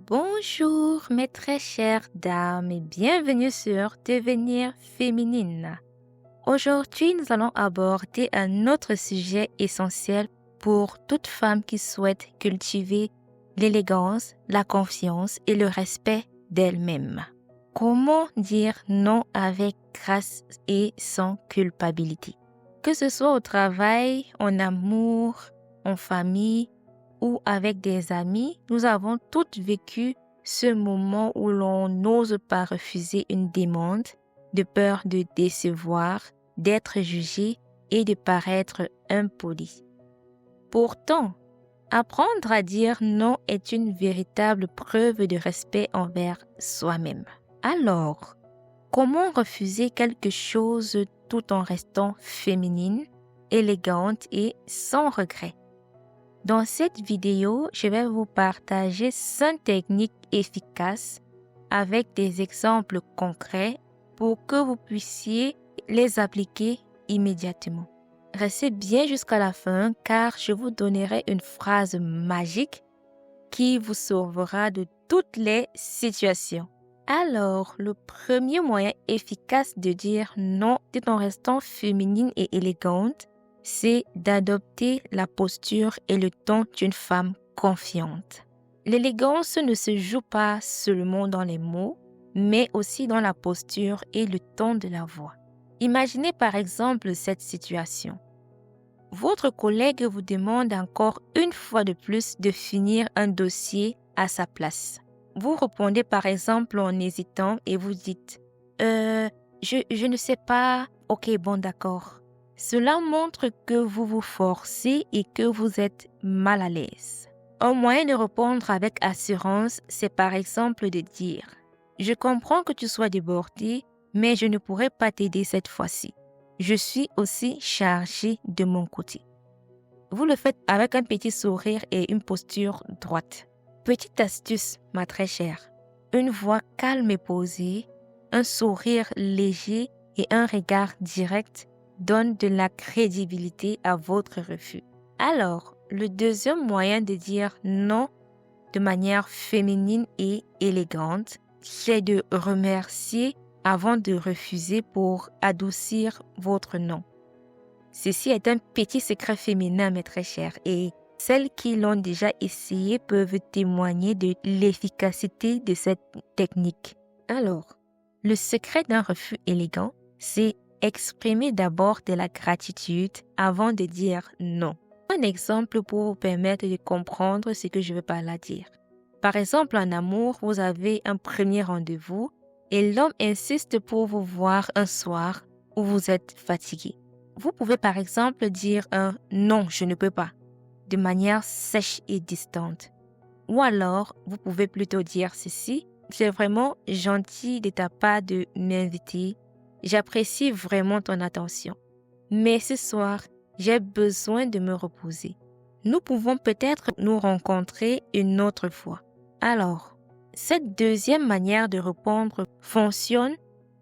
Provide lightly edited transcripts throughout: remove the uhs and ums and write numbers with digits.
Bonjour mes très chères dames et bienvenue sur Devenir féminine. Aujourd'hui, nous allons aborder un autre sujet essentiel pour toute femme qui souhaite cultiver l'élégance, la confiance et le respect d'elle-même. Comment dire non avec grâce et sans culpabilité? Que ce soit au travail, en amour, en famille, ou avec des amis, nous avons toutes vécu ce moment où l'on n'ose pas refuser une demande de peur de décevoir, d'être jugé et de paraître impoli. Pourtant, apprendre à dire non est une véritable preuve de respect envers soi-même. Alors, comment refuser quelque chose tout en restant féminine, élégante et sans regret? Dans cette vidéo, je vais vous partager 5 techniques efficaces avec des exemples concrets pour que vous puissiez les appliquer immédiatement. Restez bien jusqu'à la fin car je vous donnerai une phrase magique qui vous sauvera de toutes les situations. Alors, le premier moyen efficace de dire non tout en restant féminine et élégante, c'est d'adopter la posture et le ton d'une femme confiante. L'élégance ne se joue pas seulement dans les mots, mais aussi dans la posture et le ton de la voix. Imaginez par exemple cette situation. Votre collègue vous demande encore une fois de plus de finir un dossier à sa place. Vous répondez par exemple en hésitant et vous dites « je ne sais pas, ok bon d'accord ». Cela montre que vous vous forcez et que vous êtes mal à l'aise. Un moyen de répondre avec assurance, c'est par exemple de dire « Je comprends que tu sois débordé, mais je ne pourrai pas t'aider cette fois-ci. Je suis aussi chargée de mon côté. » Vous le faites avec un petit sourire et une posture droite. Petite astuce, ma très chère. Une voix calme et posée, un sourire léger et un regard direct donne de la crédibilité à votre refus. Alors, le deuxième moyen de dire non de manière féminine et élégante, c'est de remercier avant de refuser pour adoucir votre non. Ceci est un petit secret féminin, mes très chers, et celles qui l'ont déjà essayé peuvent témoigner de l'efficacité de cette technique. Alors, le secret d'un refus élégant, c'est exprimer d'abord de la gratitude avant de dire non. Un exemple pour vous permettre de comprendre ce que je veux par là dire. Par exemple, en amour, vous avez un premier rendez-vous et l'homme insiste pour vous voir un soir où vous êtes fatigué. Vous pouvez par exemple dire un « non, je ne peux pas » de manière sèche et distante. Ou alors, vous pouvez plutôt dire ceci « C'est vraiment gentil de ta part de m'inviter. J'apprécie vraiment ton attention. Mais ce soir, j'ai besoin de me reposer. Nous pouvons peut-être nous rencontrer une autre fois. » Alors, cette deuxième manière de répondre fonctionne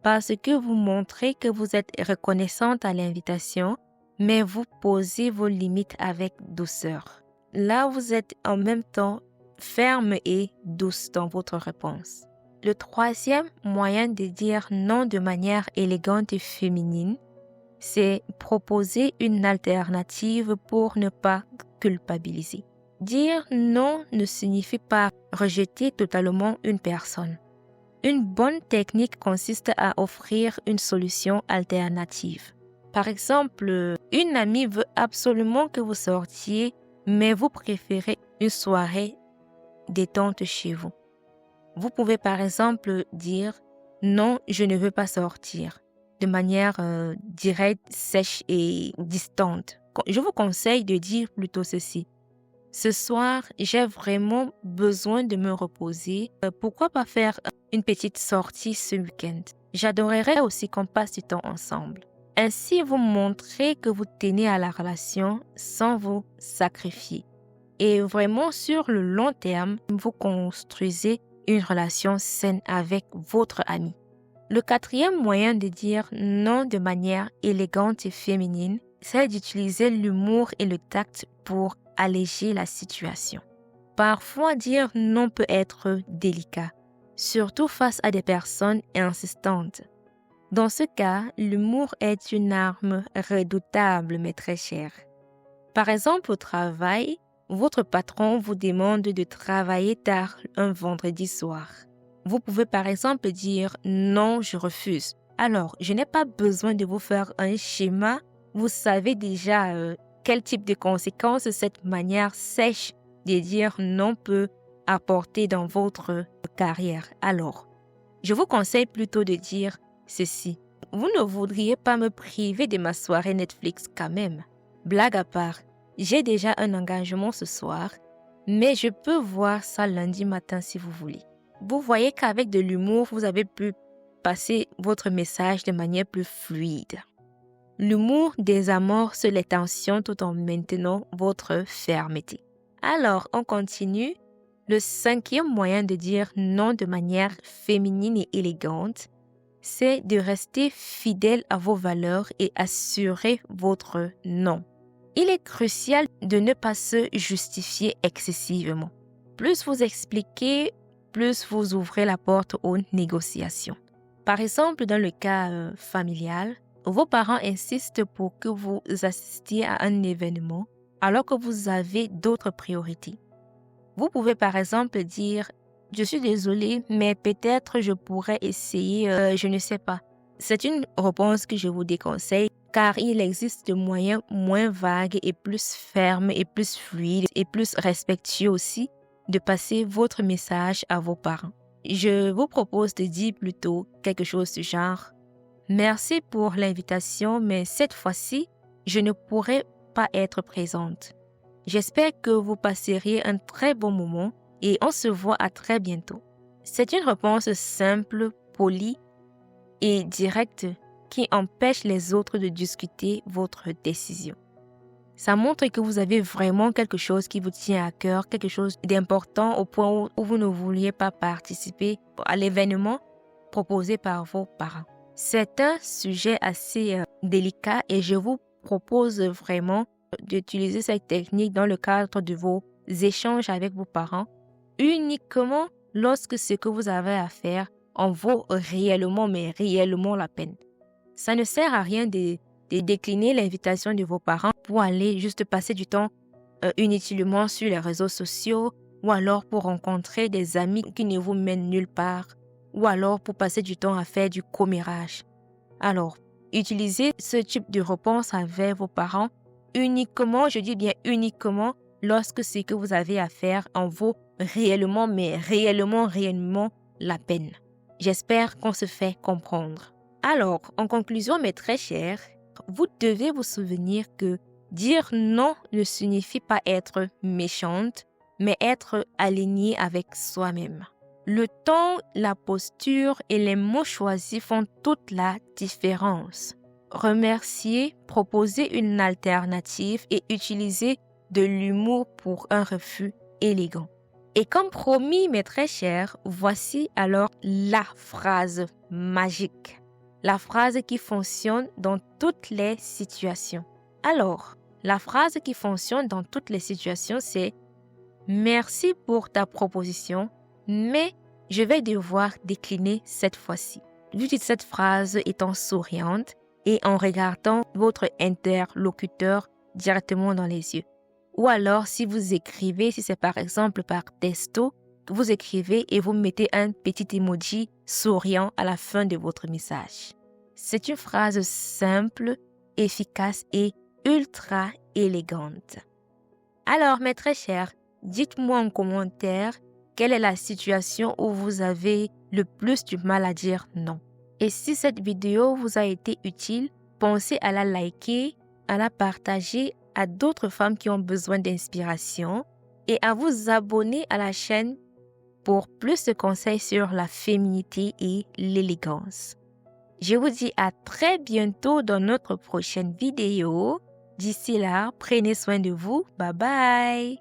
parce que vous montrez que vous êtes reconnaissante à l'invitation, mais vous posez vos limites avec douceur. Là, vous êtes en même temps ferme et douce dans votre réponse. Le troisième moyen de dire non de manière élégante et féminine, c'est proposer une alternative pour ne pas culpabiliser. Dire non ne signifie pas rejeter totalement une personne. Une bonne technique consiste à offrir une solution alternative. Par exemple, une amie veut absolument que vous sortiez, mais vous préférez une soirée détente chez vous. Vous pouvez par exemple dire « Non, je ne veux pas sortir » de manière directe, sèche et distante. Je vous conseille de dire plutôt ceci. Ce soir, j'ai vraiment besoin de me reposer. Pourquoi pas faire une petite sortie ce week-end? J'adorerais aussi qu'on passe du temps ensemble. Ainsi, vous montrez que vous tenez à la relation sans vous sacrifier. Et vraiment, sur le long terme, vous construisez une relation saine avec votre ami. Le quatrième moyen de dire non de manière élégante et féminine, c'est d'utiliser l'humour et le tact pour alléger la situation. Parfois, dire non peut être délicat, surtout face à des personnes insistantes. Dans ce cas, l'humour est une arme redoutable mais très chère. Par exemple, au travail, votre patron vous demande de travailler tard un vendredi soir. Vous pouvez par exemple dire « Non, je refuse ». Alors, je n'ai pas besoin de vous faire un schéma. Vous savez déjà quel type de conséquences cette manière sèche de dire non peut apporter dans votre carrière. Alors, je vous conseille plutôt de dire ceci. Vous ne voudriez pas me priver de ma soirée Netflix quand même. Blague à part, j'ai déjà un engagement ce soir, mais je peux voir ça lundi matin si vous voulez. Vous voyez qu'avec de l'humour, vous avez pu passer votre message de manière plus fluide. L'humour désamorce les tensions tout en maintenant votre fermeté. Alors, on continue. Le 5e moyen de dire non de manière féminine et élégante, c'est de rester fidèle à vos valeurs et assurer votre non. Il est crucial de ne pas se justifier excessivement. Plus vous expliquez, plus vous ouvrez la porte aux négociations. Par exemple, dans le cas familial, vos parents insistent pour que vous assistiez à un événement alors que vous avez d'autres priorités. Vous pouvez par exemple dire « Je suis désolée, mais peut-être je pourrais essayer, je ne sais pas ». C'est une réponse que je vous déconseille car il existe des moyens moins vagues et plus fermes et plus fluides et plus respectueux aussi de passer votre message à vos parents. Je vous propose de dire plutôt quelque chose du genre « Merci pour l'invitation, mais cette fois-ci, je ne pourrai pas être présente. J'espère que vous passeriez un très bon moment et on se voit à très bientôt. » C'est une réponse simple, polie et directe qui empêche les autres de discuter votre décision. Ça montre que vous avez vraiment quelque chose qui vous tient à cœur, quelque chose d'important au point où vous ne vouliez pas participer à l'événement proposé par vos parents. C'est un sujet assez délicat et je vous propose vraiment d'utiliser cette technique dans le cadre de vos échanges avec vos parents uniquement lorsque ce que vous avez à faire en vaut réellement, mais réellement la peine. Ça ne sert à rien de décliner l'invitation de vos parents pour aller juste passer du temps inutilement sur les réseaux sociaux ou alors pour rencontrer des amis qui ne vous mènent nulle part ou alors pour passer du temps à faire du commérage. Alors, utilisez ce type de réponse avec vos parents uniquement, je dis bien uniquement, lorsque ce que vous avez à faire en vaut réellement, mais réellement la peine. J'espère qu'on se fait comprendre. Alors, en conclusion, mes très chers, vous devez vous souvenir que dire non ne signifie pas être méchante, mais être alignée avec soi-même. Le ton, la posture et les mots choisis font toute la différence. Remercier, proposer une alternative et utiliser de l'humour pour un refus élégant. Et comme promis, mes très chers, voici alors la phrase magique. La phrase qui fonctionne dans toutes les situations. Alors, la phrase qui fonctionne dans toutes les situations, c'est « Merci pour ta proposition, mais je vais devoir décliner cette fois-ci. » Vous dites cette phrase étant souriante et en regardant votre interlocuteur directement dans les yeux. Ou alors, si vous écrivez, si c'est par exemple par texto, vous écrivez et vous mettez un petit emoji souriant à la fin de votre message. C'est une phrase simple, efficace et ultra élégante. Alors, mes très chers, dites-moi en commentaire quelle est la situation où vous avez le plus du mal à dire non. Et si cette vidéo vous a été utile, pensez à la liker, à la partager à d'autres femmes qui ont besoin d'inspiration et à vous abonner à la chaîne pour plus de conseils sur la féminité et l'élégance. Je vous dis à très bientôt dans notre prochaine vidéo. D'ici là, prenez soin de vous. Bye bye!